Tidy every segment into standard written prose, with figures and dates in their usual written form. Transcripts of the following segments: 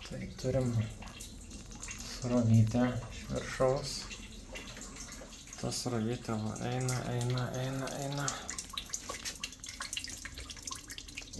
Tai turim srovytę iš viršaus. Ta srovytė eina.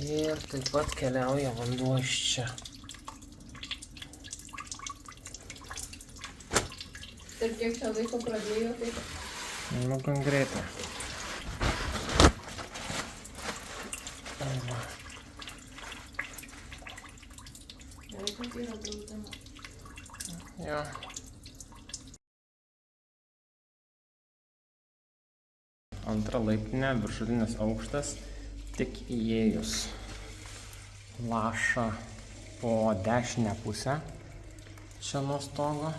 Ir taip pat keliauja vanduo iš čia. Ir kiek čia laiko pradėjo, tai? Nu, gan greitai. Gerai, kad yra draudama. Jo. Antra laiptinė, viršutinis aukštas, tik įėjus laša po dešinę pusę čia nuo stogo.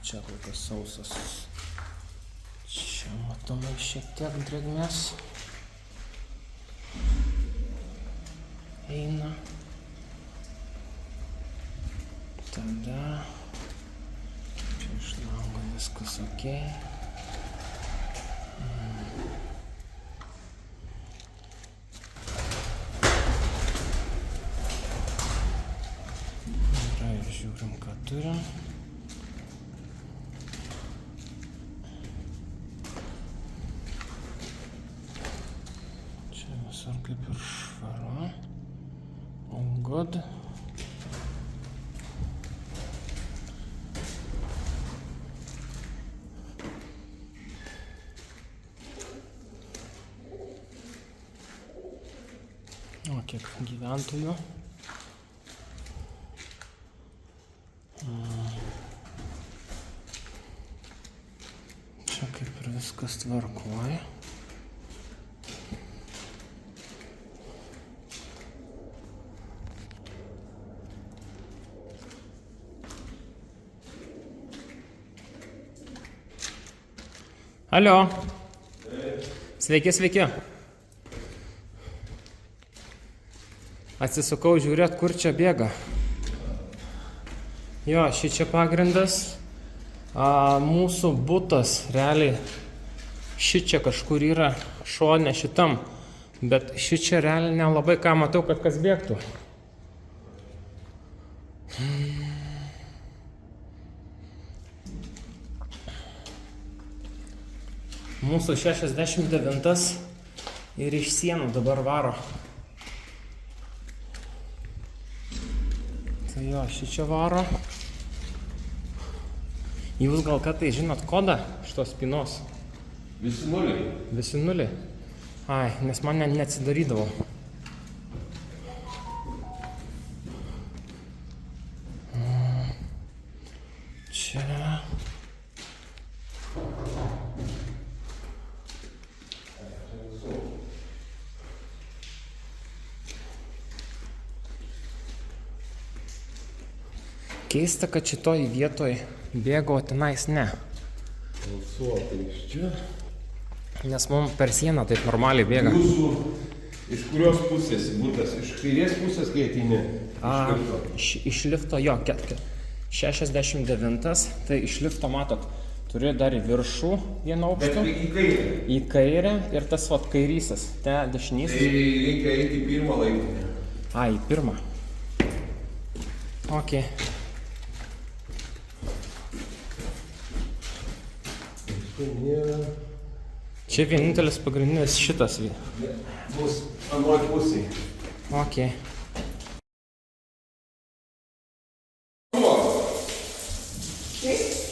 Čia kokios sausas. Čia matomai šiek tiek drėgmės. Eina. Tada čia iš lango viskas ok. Gerai, žiūrim, ką turim. Čia visur kaip ir švaru. All good. O kiek gyventojų. Čia kaip ir viskas tvarkoja. Alio. Sveiki, sveiki. Atsisukau žiūrėt, kur čia bėga. Jo, šičia pagrindas. Mūsų butas realiai šičia kažkur yra šone šitam. Bet šičia realiai nelabai ką matau, kad kas bėgtų. Mūsų 69 ir iš sienų dabar varo. Tai jo, šičia varo. Jūs gal ką tai žinot kodą šitos spynos? Visi nuliai. Visi nuliai? Ai, nes man neatsidarydavo. Čia. Keista, kad šitoj vietoj bėgo, tenais ne. Balsuotai iš čia. Nes mums per sieną taip normaliai bėga. Jūsų, iš kurios pusės butas? Iš kairės pusės, kai ateini? Iš lifto, jo, 69, tai iš lifto matot, turi dar į viršų vieną aukštą. Bet į kairę. Į kairę ir tas vat kairysis, te dešinysis. Tai reikia eiti į pirmą laiptinę. Į pirmą. Ok. Čia vienintelis pagrindinis šitas. Bus anoj pusėj. Ok.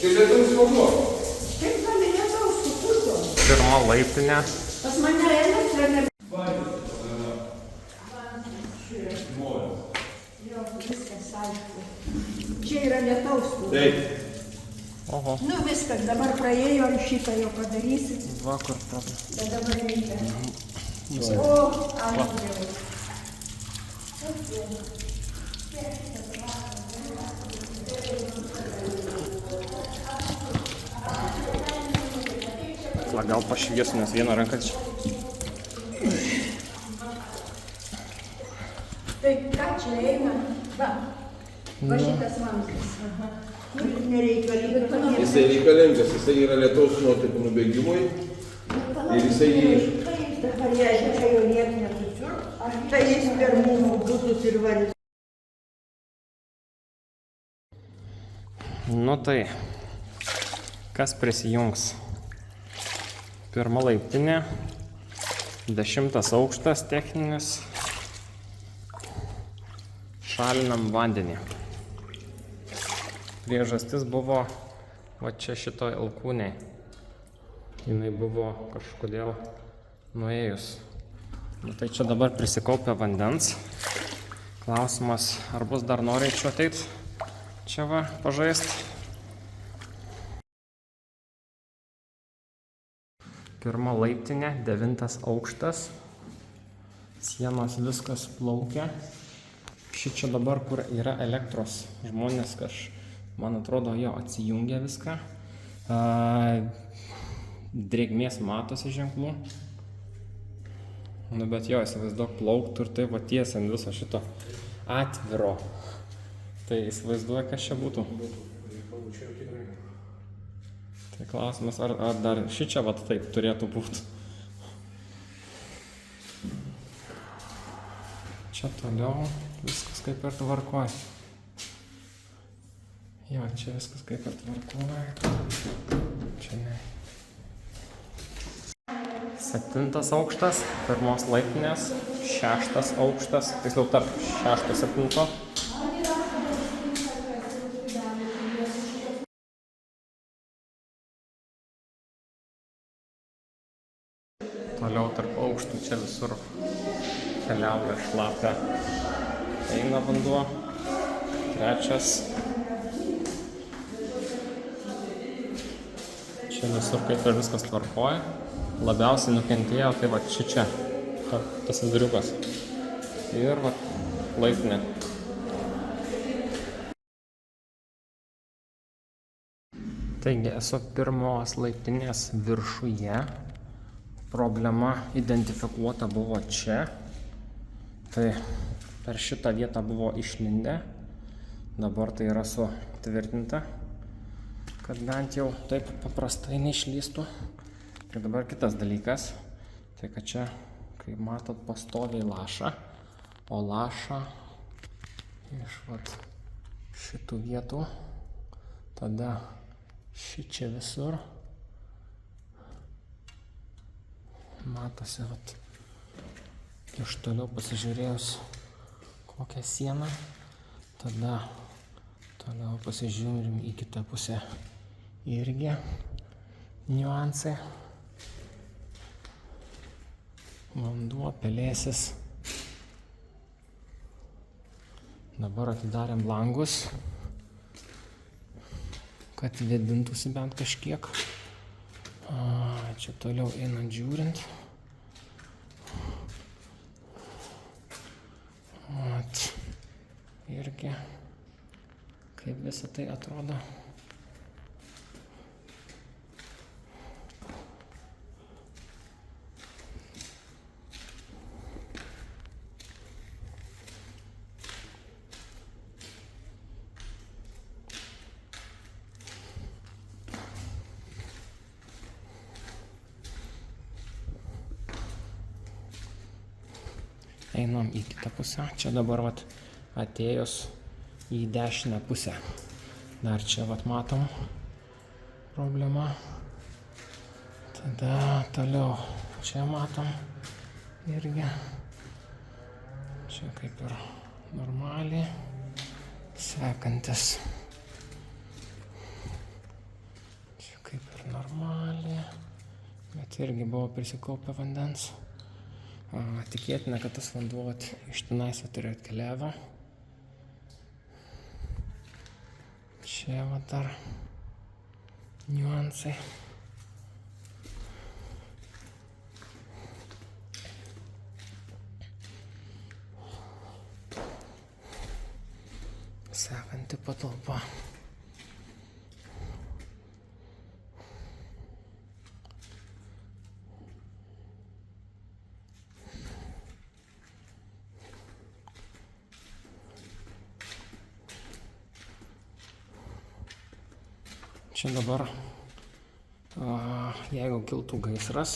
Čia lietaus vanduo. Kaip gali lietaus suputo? Pirma laiptinė. Pas mane elektra ne... Jo, viskas aišku. Čia yra lietaus kur. Taip. Oho. Nu viskas, dabar praėjo, šitą jau padarysit. Va, kur problema. Bet dabar reikia. O, ačiū. Va, gal pašviesiu, nes vieną ranką čia. Tai ką čia eina? Va, va šitas vamzdis. kuris nereikalingas. Jisai reikalingas, jisai yra lietaus nuotekų nubėgimui. Ir jisai jį iš... Dabar jeigu čia jau nieks nesusiurs, tai jis per mūsų būtus ir varys. Nu tai, kas prisijungs? Pirma laiptinė, 10 aukštas techninis, šalinam vandenį. Priežastis buvo va čia šitoj alkūnėj. Jinai buvo kažkodėl nuėjus. Nu tai čia dabar prisikaupia vandens. Klausimas, ar bus dar norinčių ateit čia va pažaist. Pirma laiptinė, 9 aukštas. Sienos viskas plaukia. Šičia dabar, kur yra elektros žmonės, man atrodo, jo atsijungia viską. Drėgmės matosi ženklų. Nu bet jo, įsivaizduok, plauktų ir tai va tiesiant viso šito atviro. Tai įsivaizduoja, kas čia būtų. Tai klausimas, ar dar šičia va taip turėtų būti. Čia toliau viskas kaip ir tvarkoj. Jo, čia viskas kaip ir tvarkoj. Čia ne. 7 aukštas, 1 laiptinės, 6 aukštas, tiksliau tarp 6-7. Toliau tarp aukštų čia visur keliauja šlapia. Eina vanduo. 3. Čia visur kaip ir viskas tvarkoja. Labiausiai nukentėjo tai va čia. Tas viduriukas. Ir va laiptinė. Taigi esu 1 laiptinės viršuje. Problema identifikuota buvo čia. Tai per šitą vietą buvo išlindę. Dabar tai yra sutvirtinta, kad bent jau taip paprastai neišlystų. Ir dabar kitas dalykas. Tai kad čia, kaip matot, pastoviai laša. O laša iš vat šitų vietų. Tada šičia visur. Matosi, vat, iš toliau pasižiūrėjus kokią sieną, tada toliau pasižiūrim į kitą pusę irgi niuansai. Vanduo, pelėsis. Dabar atidarėm langus, kad vėdintųsi bent kažkiek. Čia toliau einant žiūrint. Vat. Irgi kaip visą tai atrodo. Einam į kitą pusę. Čia dabar vat atėjus į dešinę pusę. Dar čia vat matom problemą. Tada toliau čia matom irgi. Čia kaip ir normaliai. Sekantis. Čia kaip ir normaliai. Bet irgi buvo prisikaupę vandens. Tikėtina, kad tas vanduo iš tenais turėjo atkeliavę. Čia va dar niuansai. Sekanti patalpa. Čia dabar, jeigu kiltų gaisras,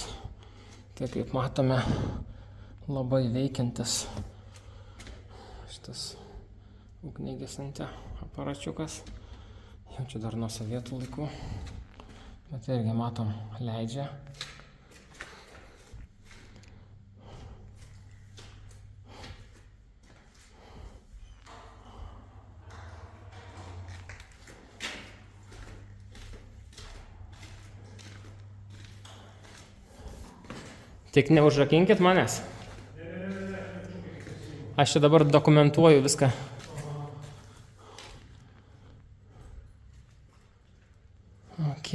tai kaip matome, labai veikiantis šitas ugnigesinti aparačiukas. Jau čia dar nuo sovietų laikų, bet irgi matom leidžia. Tik neužrakinkit manęs. Aš čia dabar dokumentuoju viską. Ok.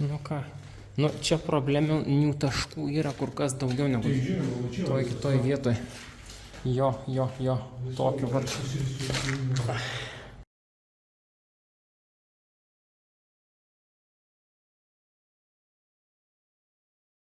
Nu ką. Nu čia probleminių taškų yra kur kas daugiau negu toj kitoj vietoj. Jo. Tokiu vat.